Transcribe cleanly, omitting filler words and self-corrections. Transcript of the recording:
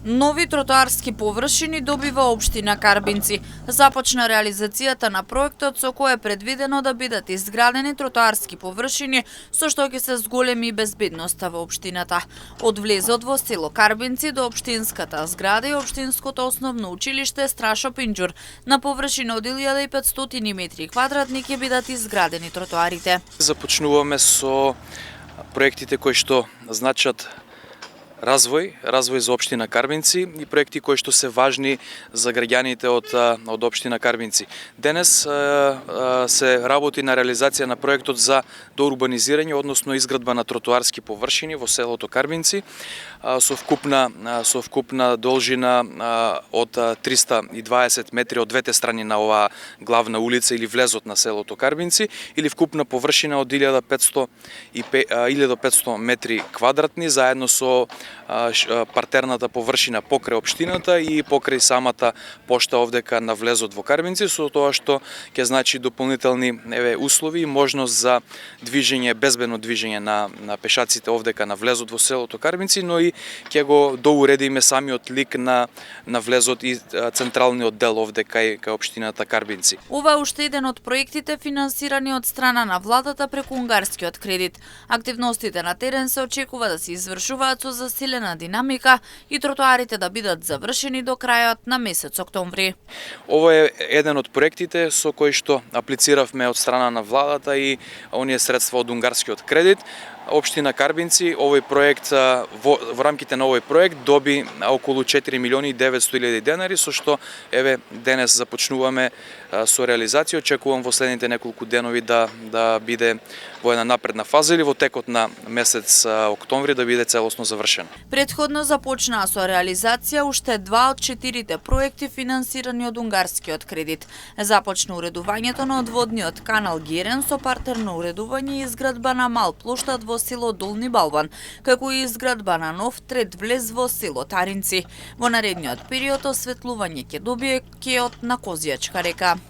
Нови тротоарски површини добива општина Карбинци. Започна реализацијата на проектот со кој е предвидено да бидат изградени тротоарски површини со што ќе се зголеми безбедноста во општината. Од влезот во село Карбинци до општинската зграда и општинското основно училиште Страшо Пинџур на површина од 1500 метри квадратни ќе бидат изградени тротоарите. Започнуваме со проектите кои што значат развој за општина Карбинци и проекти кои што се важни за граѓаните од општина Карбинци. Денес се работи на реализација на проектот за доурбанизирање, односно изградба на тротоарски површини во селото Карбинци со вкупна должина од 320 метри од двете страни на оваа главна улица или влезот на селото Карбинци, или вкупна површина од 1500 метри квадратни заедно со партерната површина покрај општината и покрај самата пошта овдека на влезот во Карбинци, со тоа што ќе значи дополнителни услови и можност за движење, безбедно движење на пешаците овдека на влезот во селото Карбинци, но и ќе го доуредиме самиот лик на влезот и централниот дел овдека кај општината Карбинци. Ова е уште еден од проектите финансирани од страна на владата преку унгарскиот кредит. Активностите на терен се очекува да се извршуваат со засилена динамика и тротоарите да бидат завршени до крајот на месец октомври. Ова е еден од проектите со кои што аплициравме од страна на владата и оние средства од унгарскиот кредит. Општина Карбинци овој проект во рамките на овој проект доби околу 4 милиони и 900 илјади денари, со што денес започнуваме со реализација. Очекувам во следните неколку денови да биде во една напредна фаза или во текот на месец октомври да биде целосно завршен. Претходно започнаа со реализација уште 2 од 4 проекти финансирани од унгарскиот кредит. Започна уредувањето на одводниот канал Герен со партерно уредување и изградба на мал плоштад во село Долни Балван, како и изградба на нов трет влез во село Таринци. Во наредниот период осветлување ќе добие кеот на Козијачка река.